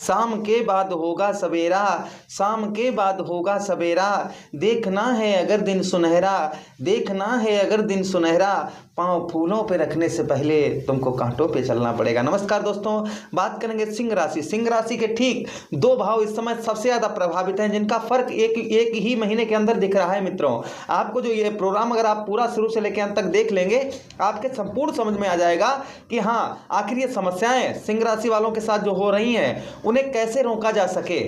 शाम के बाद होगा सवेरा, शाम के बाद होगा सवेरा, देखना है अगर दिन सुनहरा, देखना है अगर दिन सुनहरा, पाँव फूलों पे रखने से पहले तुमको कांटों पे चलना पड़ेगा। नमस्कार दोस्तों, बात करेंगे सिंह राशि। सिंह राशि के ठीक दो भाव इस समय सबसे ज़्यादा प्रभावित हैं, जिनका फर्क एक ही महीने के अंदर दिख रहा है। मित्रों, आपको जो ये प्रोग्राम अगर आप पूरा शुरू से लेकर अंत तक देख लेंगे, आपके संपूर्ण समझ में आ जाएगा कि हाँ, आखिर ये समस्याएं सिंह राशि वालों के साथ जो हो रही हैं उन्हें कैसे रोका जा सके,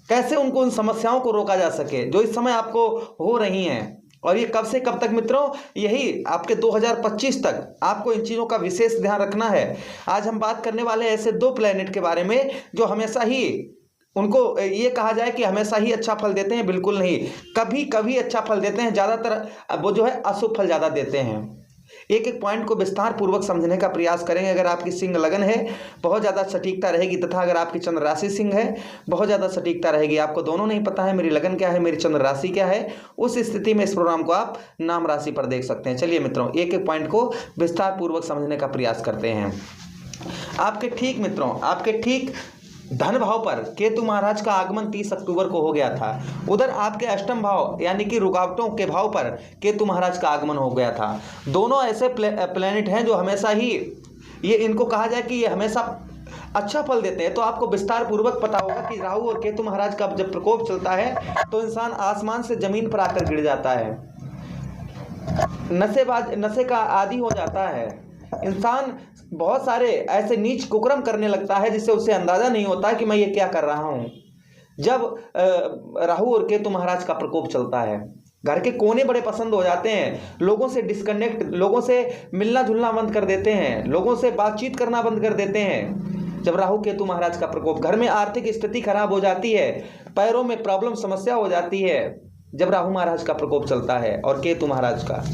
कैसे उनको उन समस्याओं को रोका जा सके जो इस समय आपको हो रही हैं। और ये कब से कब तक मित्रों, यही आपके 2025 तक आपको इन चीज़ों का विशेष ध्यान रखना है। आज हम बात करने वाले हैं ऐसे दो प्लैनेट के बारे में जो हमेशा ही, उनको ये कहा जाए कि हमेशा ही अच्छा फल देते हैं, बिल्कुल नहीं, कभी कभी अच्छा फल देते हैं, ज़्यादातर वो जो है अशुभ फल ज़्यादा देते हैं। एक एक पॉइंट को विस्तार पूर्वक समझने का प्रयास करेंगे। अगर आपकी सिंह लगन है, बहुत ज़्यादा सटीकता रहेगी, तथा अगर आपकी चंद्र राशि सिंह है, बहुत ज़्यादा सटीकता रहेगी। आपको दोनों नहीं पता है मेरी लगन क्या है, मेरी चंद्र राशि क्या है, उस स्थिति में इस प्रोग्राम को आप नाम राशि पर देख सकते हैं। चलिए मित्रों, एक एक पॉइंट को विस्तार पूर्वक समझने का प्रयास करते हैं। आपके ठीक मित्रों, आपके ठीक धन भाव पर केतु महाराज का आगमन 30 अक्टूबर को हो गया था। उधर आपके अष्टम भाव यानी कि रुकावटों के भाव पर केतु महाराज का आगमन हो गया था। दोनों ऐसे प्लेनेट हैं जो हमेशा ही, ये इनको कहा जाए कि ये हमेशा अच्छा फल देते हैं। तो आपको विस्तार पूर्वक पता होगा कि राहु और केतु महाराज का जब प्रकोप चलता है तो इंसान आसमान से जमीन पर आकर गिर जाता है, नशे का आदी हो जाता है। इंसान बहुत सारे ऐसे नीच कुकर्म करने लगता है जिससे उसे अंदाजा नहीं होता कि मैं ये क्या कर रहा हूँ। जब राहु और केतु महाराज का प्रकोप चलता है, घर के कोने बड़े पसंद हो जाते हैं, लोगों से डिस्कनेक्ट, लोगों से मिलना जुलना बंद कर देते हैं, लोगों से बातचीत करना बंद कर देते हैं। जब राहु केतु महाराज का प्रकोप, घर में आर्थिक स्थिति खराब हो जाती है, पैरों में प्रॉब्लम समस्या हो जाती है जब राहु महाराज का प्रकोप चलता है और केतु महाराज का।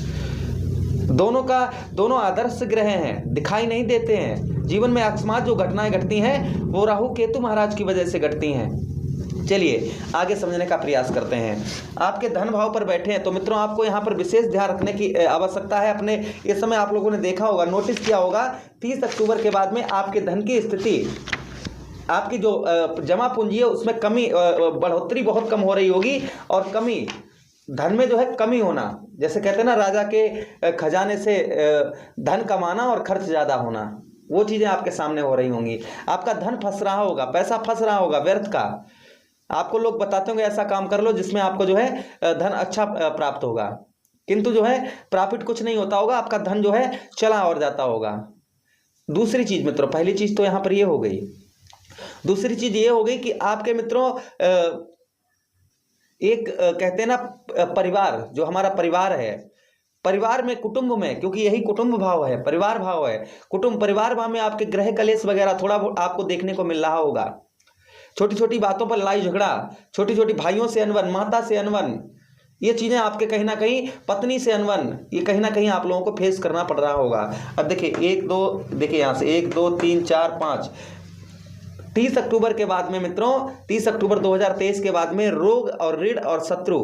दोनों आदर्श ग्रह हैं, दिखाई नहीं देते हैं। जीवन में अकस्मात जो घटनाएं घटती हैं वो राहु केतु महाराज की वजह से घटती हैं। चलिए आगे समझने का प्रयास करते हैं। आपके धन भाव पर बैठे हैं तो मित्रों, आपको यहाँ पर विशेष ध्यान रखने की आवश्यकता है। अपने इस समय आप लोगों ने देखा होगा, नोटिस किया होगा, 30 अक्टूबर के बाद में आपके धन की स्थिति, आपकी जो जमा पूंजी है उसमें कमी, बढ़ोतरी बहुत कम हो रही होगी, और कमी धन में जो है कमी होना, जैसे कहते हैं ना, राजा के खजाने से धन कमाना और खर्च ज़्यादा होना, वो चीज़ें आपके सामने हो रही होंगी। आपका धन फंस रहा होगा, पैसा फंस रहा होगा व्यर्थ का। आपको लोग बताते होंगे ऐसा काम कर लो जिसमें आपको जो है धन अच्छा प्राप्त होगा, किंतु जो है प्रॉफिट कुछ नहीं होता होगा, आपका धन जो है चला और जाता होगा। दूसरी चीज़ मित्रों, पहली चीज़ तो यहाँ पर ये हो गई, दूसरी चीज़ ये हो गई कि आपके मित्रों एक कहते हैं ना, परिवार, जो हमारा परिवार है, परिवार में, कुटुंब में, क्योंकि यही कुटुंब भाव है, परिवार भाव है, कुटुंब परिवार भाव में आपके ग्रह कलेश वगैरह थोड़ा आपको देखने को मिल रहा होगा। छोटी छोटी बातों पर लड़ाई झगड़ा, छोटी छोटी भाइयों से अनबन, माता से अनबन, ये चीज़ें आपके कहीं ना कहीं, पत्नी से अनबन, ये कहीं ना कहीं आप लोगों को फेस करना पड़ रहा होगा। अब देखिए 1 2, देखिए यहाँ से 1 2 3 4 5, 30 अक्टूबर के बाद में मित्रों, 30 अक्टूबर 2023 के बाद में रोग और ऋण और शत्रु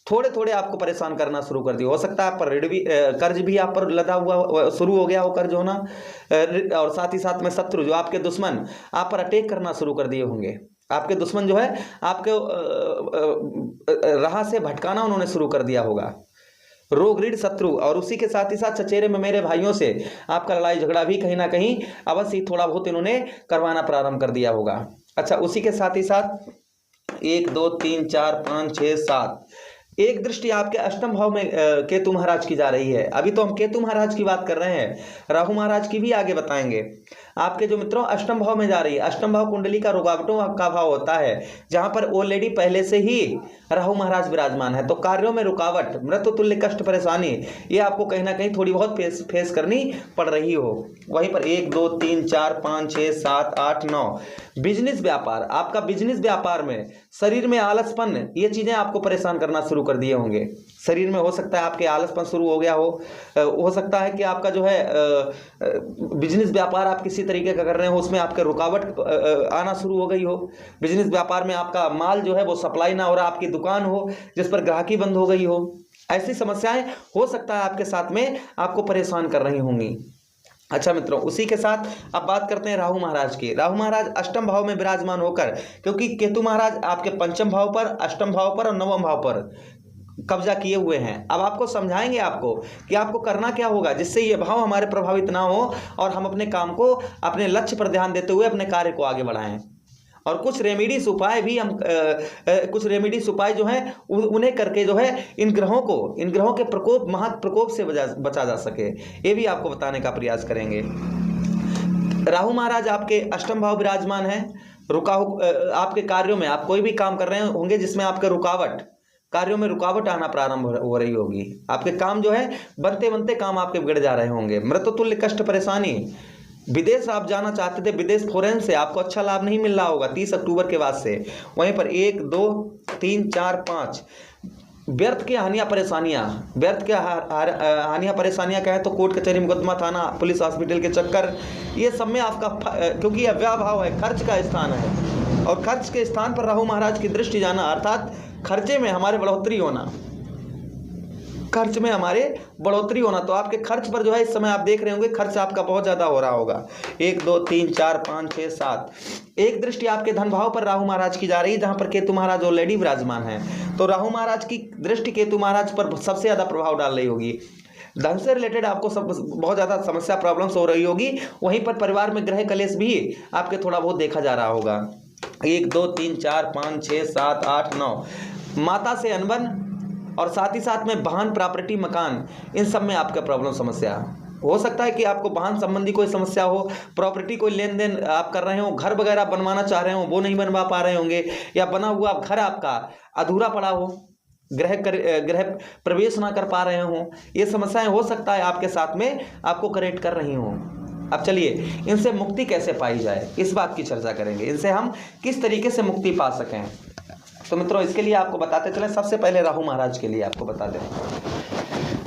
थोड़े थोड़े आपको परेशान करना शुरू कर दिया। हो सकता है आप पर ऋण भी, कर्ज भी आप पर लदा हुआ शुरू हो गया हो, कर्ज होना, और साथ ही साथ में शत्रु, जो आपके दुश्मन आप पर अटैक करना शुरू कर दिए होंगे। आपके दुश्मन जो है आपके राह से भटकाना उन्होंने शुरू कर दिया होगा। रोग ऋण शत्रु, और उसी के साथ ही साथ चचेरे में मेरे भाइयों से आपका लड़ाई झगड़ा भी कहीं ना कहीं अवश्य थोड़ा बहुत इन्होंने करवाना प्रारंभ कर दिया होगा। अच्छा, उसी के साथ ही साथ 1 2 3 4 5 6 7, एक दृष्टि आपके अष्टम भाव में केतु महाराज की जा रही है। अभी तो हम केतु महाराज की बात कर रहे हैं, राहु महाराज की भी आगे बताएंगे। आपके जो मित्रों अष्टम भाव में जा रही है, अष्टम भाव कुंडली का रुकावटों का भाव होता है, जहां पर ऑलरेडी पहले से ही राहु महाराज विराजमान है। तो कार्यों में रुकावट, मृत्यु तुल्य कष्ट, परेशानी, ये आपको कहीं ना कहीं थोड़ी बहुत फेस करनी पड़ रही हो। वहीं पर 1 2 3 4 5 6 7 8 9, बिजनेस व्यापार, आपका बिजनेस व्यापार में शरीर में आलसपन, ये चीजें आपको परेशान करना शुरू कर दिए होंगे। शरीर में हो सकता है आपके आलसपन शुरू हो गया हो सकता है कि आपका जो है बिजनेस व्यापार आप किसी तरीके का कर रहे हो, उसमें आपके रुकावट आना शुरू हो गई हो। बिजनेस व्यापार में आपका माल जो है वो सप्लाई ना हो रहा, आपकी दुकान हो जिस पर ग्राहकी बंद हो गई हो, ऐसी समस्याएं हो सकता है आपके साथ में आपको परेशान कर रही होंगी। अच्छा मित्रों, उसी के साथ अब बात करते हैं राहु महाराज की। राहु महाराज अष्टम भाव में विराजमान होकर, क्योंकि केतु महाराज आपके पंचम भाव पर, अष्टम भाव पर और नवम भाव पर कब्जा किए हुए हैं। अब आपको समझाएंगे आपको कि आपको करना क्या होगा जिससे ये भाव हमारे प्रभावित ना हो और हम अपने काम को, अपने लक्ष्य पर ध्यान देते हुए अपने कार्य को आगे बढ़ाएं। और कुछ रेमेडीज उपाय भी हम कुछ रेमेडीज उपाय जो हैं उन्हें करके जो है इन ग्रहों के प्रकोप, महा प्रकोप से बचा जा सके, ये भी आपको बताने का प्रयास करेंगे। राहु महाराज आपके अष्टम भाव विराजमान है। आपके कार्यों में, आप कोई भी काम कर रहे होंगे जिसमें आपके कार्यों में रुकावट आना प्रारंभ हो रही होगी। आपके काम जो है बनते बनते काम आपके बिगड़ जा रहे होंगे। मृत्युतुल्य कष्ट परेशानी, विदेश आप जाना चाहते थे, विदेश फॉरेन से आपको अच्छा लाभ नहीं मिल रहा होगा 30 अक्टूबर के बाद से। वहीं पर 1 2 3 4 5 व्यर्थ की हानियां परेशानियां कहें तो कोर्ट कचहरी, मुकदमा, थाना, पुलिस, हॉस्पिटल के चक्कर, ये सब में आपका, क्योंकि यह व्यभाव है, खर्च का स्थान है और खर्च के स्थान पर राहु महाराज की दृष्टि जाना अर्थात खर्चे में हमारे बढ़ोतरी होना, तो आपके खर्च पर जो है इस समय आप देख रहे होंगे खर्च आपका बहुत ज्यादा हो रहा होगा। 1 2 3 4 5 6 7 एक दृष्टि आपके धन भाव पर राहु महाराज की जा रही है, जहां पर केतु महाराज ऑलरेडी विराजमान है। तो राहु महाराज की दृष्टि केतु महाराज पर सबसे ज्यादा प्रभाव डाल रही होगी। धन से रिलेटेड आपको बहुत ज्यादा समस्या, प्रॉब्लम्स हो रही होगी। वहीं पर परिवार में ग्रह कलेश भी आपके थोड़ा बहुत देखा जा रहा होगा। 1 2 3 4 5 6 7 8 9 माता से अनबन और साथ ही साथ में वाहन, प्रॉपर्टी, मकान, इन सब में आपका प्रॉब्लम, समस्या हो सकता है कि आपको वाहन संबंधी कोई समस्या हो, प्रॉपर्टी कोई लेन देन आप कर रहे हो, घर वगैरह बनवाना चाह रहे हो, वो नहीं बनवा पा रहे होंगे, या बना हुआ घर आपका अधूरा पड़ा हो, गृह प्रवेश ना कर पा रहे हो, ये समस्याएं हो सकता है आपके साथ में आपको करेक्ट कर रही हो। अब चलिए इनसे मुक्ति कैसे पाई जाए, इस बात की चर्चा करेंगे। इनसे हम किस तरीके से मुक्ति पा सकें, तो मित्रों इसके लिए आपको बताते चले। सबसे पहले राहु महाराज के लिए आपको बता दें,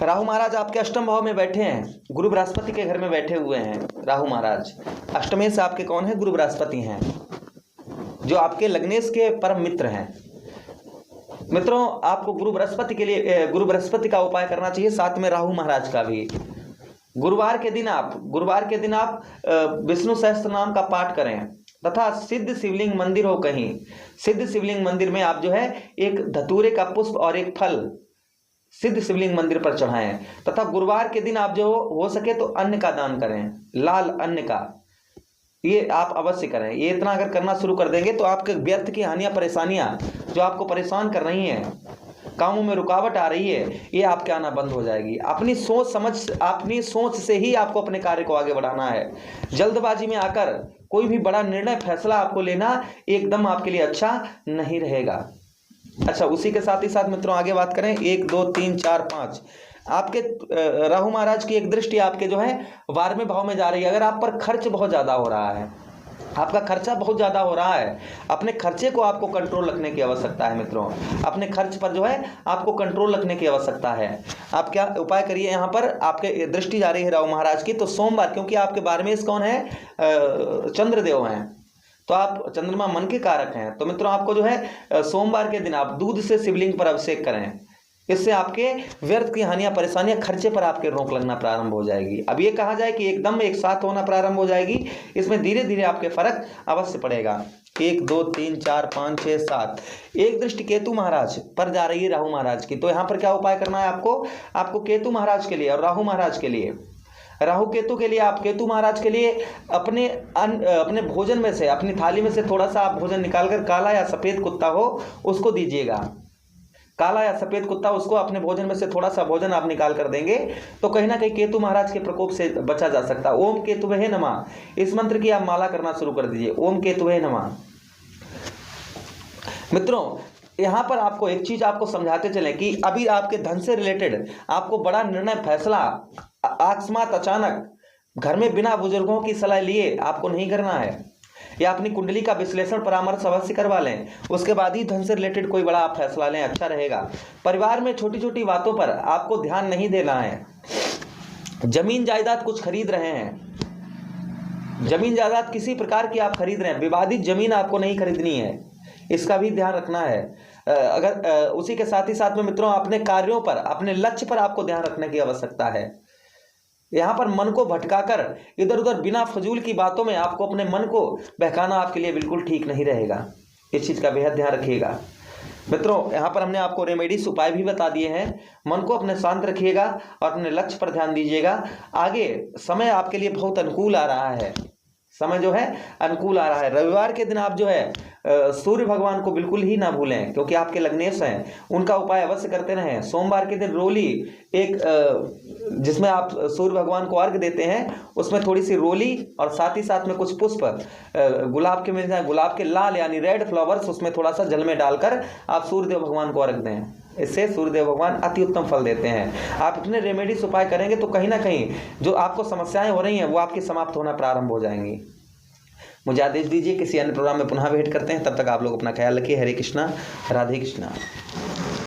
राहु महाराज आपके अष्टम भाव में बैठे हैं, गुरु बृहस्पति के घर में बैठे हुए हैं। राहु महाराज अष्टमेश से आपके कौन है? गुरु बृहस्पति हैं, जो आपके लग्नेश के परम मित्र हैं। मित्रों आपको गुरु बृहस्पति का उपाय करना चाहिए, साथ में राहु महाराज का भी। गुरुवार के दिन आप विष्णु सहस्त्र नाम का पाठ करें, तथा सिद्ध शिवलिंग मंदिर हो, कहीं सिद्ध शिवलिंग मंदिर में आप जो है एक धतूरे का पुष्प और एक फल सिद्ध शिवलिंग मंदिर पर चढ़ाएं। तथा गुरुवार के दिन आप जो हो सके तो अन्न का दान करें, लाल अन्न का, ये आप अवश्य करें। ये इतना अगर करना शुरू कर देंगे तो आपके व्यर्थ की हानियां, परेशानियां जो आपको परेशान कर रही हैं, कामों में रुकावट आ रही है, ये आपके आना बंद हो जाएगी। अपनी सोच से ही आपको अपने कार्य को आगे बढ़ाना है। जल्दबाजी में आकर कोई भी बड़ा निर्णय, फैसला आपको लेना एकदम आपके लिए अच्छा नहीं रहेगा। अच्छा, उसी के साथ ही साथ मित्रों आगे बात करें, 1 2 3 4 5 आपके राहु महाराज की एक दृष्टि आपके जो है 12वें भाव में जा रही है। अगर आप पर खर्च बहुत ज्यादा हो रहा है, आपका खर्चा बहुत ज्यादा हो रहा है, अपने खर्चे को आपको कंट्रोल रखने की आवश्यकता है। मित्रों अपने खर्च पर जो है आपको कंट्रोल रखने की आवश्यकता है। आप क्या उपाय करिए, यहाँ पर आपके दृष्टि जा रही है राहु महाराज की, तो सोमवार, क्योंकि आपके 12वें कौन है? चंद्रदेव हैं, तो आप चंद्रमा मन के कारक हैं। तो मित्रों आपको जो है सोमवार के दिन आप दूध से शिवलिंग पर अभिषेक करें, इससे आपके व्यर्थ की हानियां, परेशानियां, खर्चे पर आपके रोक लगना प्रारंभ हो जाएगी। अब ये कहा जाए कि एकदम एक साथ होना प्रारंभ हो जाएगी, इसमें धीरे धीरे आपके फर्क अवश्य पड़ेगा। 1 2 3 4 5 6 7 एक दृष्टि केतु महाराज पर जा रही है राहु महाराज की। तो यहाँ पर क्या उपाय करना है आपको केतु महाराज के लिए और राहु महाराज के लिए। राहु केतु के लिए आप केतु महाराज के लिए अपने भोजन में से, अपनी थाली में से थोड़ा सा आप भोजन निकालकर काला या सफेद कुत्ता हो उसको दीजिएगा। काला या सफेद कुत्ता, उसको अपने भोजन में से थोड़ा सा भोजन आप निकाल कर देंगे तो कहीं ना कहीं केतु महाराज के प्रकोप से बचा जा सकता है। ओम केतुवे नमः, इस मंत्र की आप माला करना शुरू कर दीजिए, ओम केतुवे नमः। मित्रों यहाँ पर आपको एक चीज आपको समझाते चलें कि अभी आपके धन से रिलेटेड आपको बड़ा निर्णय, फैसला अकस्मात, अचानक घर में बिना बुजुर्गों की सलाह लिए आपको नहीं करना है, या अपनी कुंडली का विश्लेषण, परामर्श अवश्य करवा लें, उसके बाद ही धन से रिलेटेड कोई बड़ा आप फैसला लें, अच्छा रहेगा। परिवार में छोटी छोटी बातों पर आपको ध्यान नहीं देना है। जमीन जायदाद कुछ खरीद रहे हैं, जमीन जायदाद किसी प्रकार की आप खरीद रहे हैं, विवादित जमीन आपको नहीं खरीदनी है, इसका भी ध्यान रखना है। अगर उसी के साथ ही साथ में मित्रों अपने कार्यों पर, अपने लक्ष्य पर आपको ध्यान रखने की आवश्यकता है। यहाँ पर मन को भटकाकर इधर उधर बिना फजूल की बातों में आपको अपने मन को बहकाना आपके लिए बिल्कुल ठीक नहीं रहेगा। इस चीज़ का बेहद ध्यान रखिएगा मित्रों। यहाँ पर हमने आपको रेमेडीज उपाय भी बता दिए हैं। मन को अपने शांत रखिएगा और अपने लक्ष्य पर ध्यान दीजिएगा। आगे समय आपके लिए बहुत अनुकूल आ रहा है, समय जो है अनुकूल आ रहा है। रविवार के दिन आप जो है सूर्य भगवान को बिल्कुल ही ना भूलें, क्योंकि आपके लग्नेश हैं, उनका उपाय अवश्य करते रहें। सोमवार के दिन रोली एक जिसमें आप सूर्य भगवान को अर्घ देते हैं, उसमें थोड़ी सी रोली और साथ ही साथ में कुछ पुष्प गुलाब के मिल जाए, गुलाब के लाल यानी रेड फ्लावर्स, उसमें थोड़ा सा जल में डालकर आप सूर्यदेव भगवान को अर्घ दें। इससे सूर्यदेव भगवान अति उत्तम फल देते हैं। आप इतने रेमेडीज उपाय करेंगे तो कहीं ना कहीं जो आपको समस्याएं हो रही हैं वो आपकी समाप्त होना प्रारंभ हो जाएंगी। मुझे आदेश दीजिए, किसी अन्य प्रोग्राम में पुनः भेंट करते हैं। तब तक आप लोग अपना ख्याल रखिए। हरे कृष्णा, राधे कृष्णा।